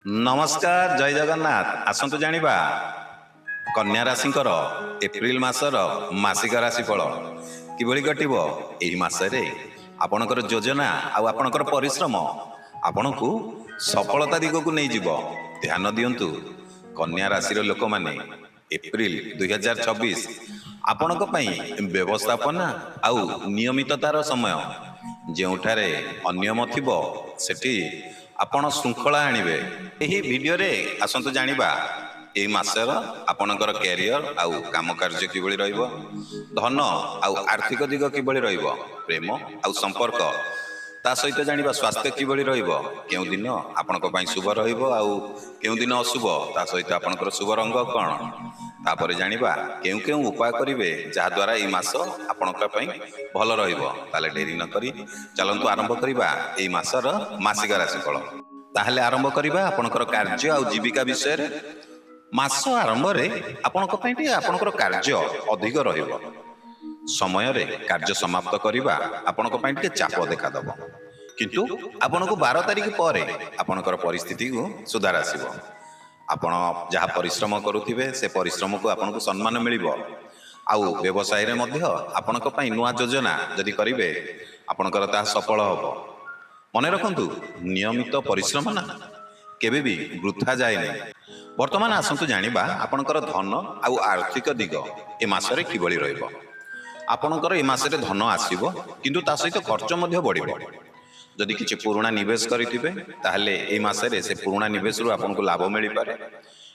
नमस्कार जय जगन्नाथ आसतु जानिबा कन्या राशिंकर एप्रिल मासर मासिक राशिफल किभଳି कटिब एही मासरे आपणकर योजना आउ आपणकर परिश्रम आपणकु सफलता दिगकु नै जिवो। ध्यान दियंतु कन्या राशि लोक माने एप्रिल 2026 आपणक पई व्यवस्थापना आउ नियमिततार समय जेउठारे अनियम थिबो सेठी आपण श्रृंखला आनिबे। एही वीडियो रे आसंतु जानिबा एही मासर आपणकर कैरियर आउ काम कार्य किभଳି रहइबो, धन आउ आर्थिक दिग किभଳି रहइबो, प्रेम आउ संपर्क ता सहित जानिबा स्वास्थ्य किभଳି रहइबो, केउ दिन आपणक पई शुभ रहइबो आउ केउ दिन अशुभ, ता सहित आपणकर शुभ रंग कोन, तापर जानिबा केउ केउ उपाय करिवे जा द्वारा एही मास आपणक पई भल रहइबो। ताले डेरी न करी चलंतु आरंभ करिबा एही मासर मासिक राशिफल। ताहले आरंभ करिबा आपणकर कार्य आउ जीविका विषय रे। मास आरंभ रे आपणक पई आपणकर कार्य अधिक रहइबो। समय रे कार्य समाप्त करिबा आपणक पई चाप देखा दबो, किंतु आपणको 12 तारिख परे आपणकर परिस्थिति को सुधार आसीबो। आपण जहाँ परिश्रम करुथिबे से परिश्रम को आपनको सम्मान मिलिबो। आउ व्यवसाय रे मध्य आपणक पई नुआ योजना जदि करिवे आपणकर ता सफल होबो। मने रखंतु नियमित परिश्रम ना केबे भी वृथा जाय नै। वर्तमान आसंतु जानिबा आपणकर धन आउ आर्थिक दिग ए मासरे किभଳି रहइबो। आपणकर ए मासरे धन आसीबो, किंतु ता सहित खर्च मध्य बढ़िबो। जदि किछि पुराना निवेश करिथिबे ताहले ए मासरे से पुराना निवेश रु आपनको लाभ मिलि पारे,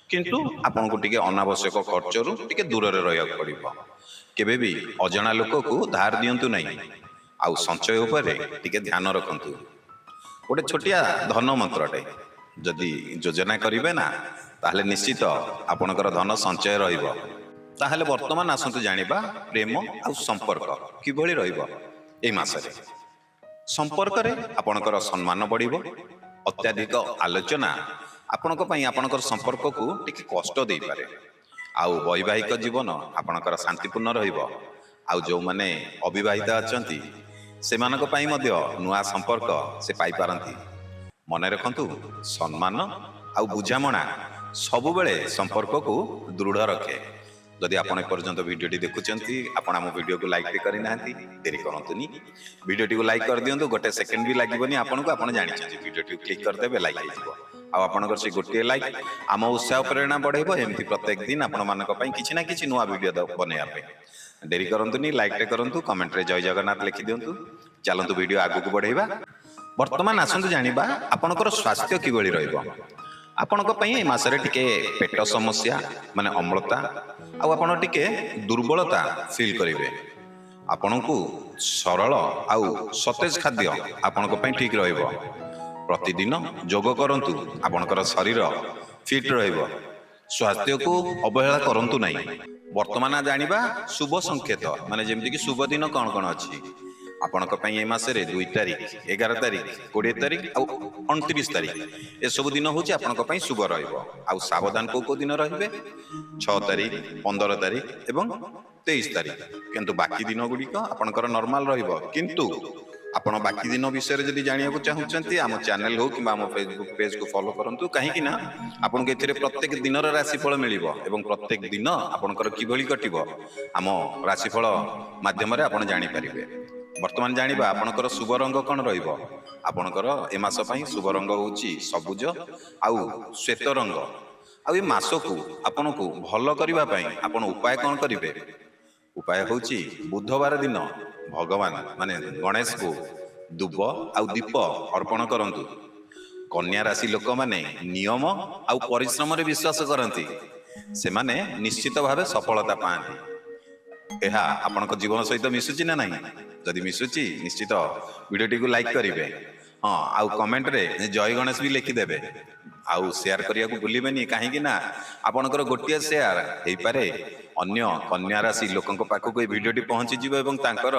किंतु आपनको टिके अनावश्यक खर्च रु टिके दूर रे रहय पड़िबो। केबे भी अजणा लोक को धार दियंतु नै। आउ संचय उपरे टिके ध्यान रखंतु। गोटे छोटिया धन मंत्रटे जदि योजना करिवे ना ताहले निश्चित आपणकर धन संचय रहइबो। ताहले वर्तमान आसंतु जानिबा प्रेम आउ संपर्क किभଳି रहइबो एही मासरे। संपर्क रे आपणकर सम्मान बढ़िबो। अत्याधिक आलोचना आपणक पई आपणकर संपर्क को टिके कष्ट देई पारे। आउ वैवाहिक जीवन आपणकर शांतिपूर्ण रहइबो। आउ जो माने अविवाहित अछंती सेमानक पई मध्य नुआ संपर्क से पाई पारंती। मने रखंतु सम्मान आउ बुझामणा सबु बेले संपर्क को दृढ़ रखे। जदि आपण पर्यंत वीडियो टी देखुचंती आपण हम वीडियो को लाइक करि नांती देरी करंतुनी। वीडियो टी को लाइक कर दियंतु, गोटे सेकंड भी लागिबनी आपण को। आपण जानि छथि वीडियो टी क्लिक कर देबे लाइक हिजबो। आ आपणकर से गोटे लाइक आम उत्साह प्रेरणा बढ़ेबो। एमती प्रत्येक दिन आपण मानक पई किछि ना किछि नुआ वीडियो बनेया पे देरी करंतुनी। लाइक टे करंतु, कमेंट रे जय जगन्नाथ लिखि दियंतु। चलंतु वीडियो आगु को बढ़ेबा। वर्तमान आसंतु जानिबा आपणकर स्वास्थ्य किभଳି रहइबो। आपणक पई ए मासरे टिके पेट समस्या माने अम्लता आ आपण टिके दुर्बलता फील करिवे। आपणकु सरल आउ सतेज खाद्य आपणक पई ठीक रहइबो। प्रतिदिन योग करंतु, आपणकर शरीर फिट रहइबो। स्वास्थ्य को अवहेला करंतु नै। वर्तमान जानिबा शुभ संकेत माने जेमति कि शुभ दिन कोन कोन अछि आपणक पई ए मासरे 2 तारिख 11 तारिख 20 तारिख आ 29 तारिख ए सब दिन होछि आपणक पई शुभ रहइबो। आ सावधान को दिन रहिबे 6 तारिख 15 तारिख एवं 23 तारिख। किंतु बाकी दिन गुडी को आपणकर नॉर्मल रहइबो। किंतु आपण बाकी दिन विषय जदि जानिया को चाहुचंती आम चैनल हो कि आम फेसबुक पेज को फॉलो करंतु। काहे कि ना आपण के एथिरे प्रत्येक दिनर राशिफल मिलिबो एवं प्रत्येक दिन आपणकर किभଳି कटिबो आम राशिफल माध्यम रे आपण जानि परिबे। वर्तमान जानिबा आपणकर शुभ रंग कोन रहइबो। आपणकर ए मास पई शुभ रंग होउची सबुज आउ श्वेत रंग। आ ए मास को आपनको भलो करिबा पई आपण उपाय कोन करिवे। उपाय होउची बुधवार दिन भगवान माने गणेश को दुब आउ दीप अर्पण करंतु। कन्या राशि लोक माने नियम आउ परिश्रम रे विश्वास करंती से माने निश्चित भावे सफलता पाआंती। एहा आपनक जीवन सहित मिसुची ना नहीं। जदि मिसुची निश्चित वीडियो टी को लाइक करिवे। हां आउ कमेंट रे जय गणेश भी लिखि देबे। आउ शेयर करिया को भूलिबेनी। काहे कि ना आपनकर गोटिया शेयर हेई पारे अन्य कन्या राशि लोकन को पाखो को वीडियो टी पहुंची जिवो एवं तांकर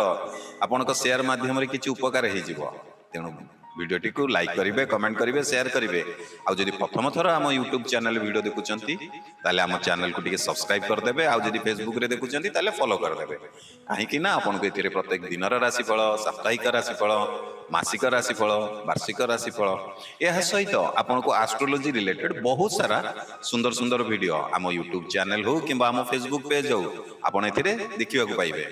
आपनक शेयर माध्यम रे किछि उपकार हेई जिवो। तेनु ভিডিওটিକୁ ଲାଇକ୍ କରିବେ, କମେଣ୍ଟ କରିବେ, ସେୟାର କରିବେ। ଆଉ ଯଦି ପ୍ରଥମ ଥର ଆମ ୟୁଟ୍ୟୁବ ଚ୍ୟାନେଲ ଭିଡ଼ିଓ ଦେଖୁଛନ୍ତି ତାହେଲେ ଆମ ଚ୍ୟାନେଲକୁ ଟିକେ ସବସ୍କ୍ରାଇବ କରିଦେବେ। ଆଉ ଯଦି ଫେସବୁକରେ ଦେଖୁଛନ୍ତି ତାହେଲେ ଫଲୋ କରିଦେବେ। କାହିଁକି ନା ଆପଣଙ୍କୁ ଏଥିରେ ପ୍ରତ୍ୟେକ ଦିନର ରାଶିଫଳ, ସାପ୍ତାହିକ ରାଶିଫଳ, ମାସିକ ରାଶିଫଳ, ବାର୍ଷିକ ରାଶିଫଳ, ଏହା ସହିତ ଆପଣଙ୍କୁ ଆଷ୍ଟ୍ରୋଲୋଜି ରିଲେଟେଡ୍ ବହୁତ ସାରା ସୁନ୍ଦର ସୁନ୍ଦର ଭିଡ଼ିଓ ଆମ ୟୁଟ୍ୟୁବ ଚ୍ୟାନେଲ ହଉ କିମ୍ବା ଆମ ଫେସବୁକ ପେଜ ହଉ ଆପଣ ଏଥିରେ ଦେଖିବାକୁ ପାଇବେ।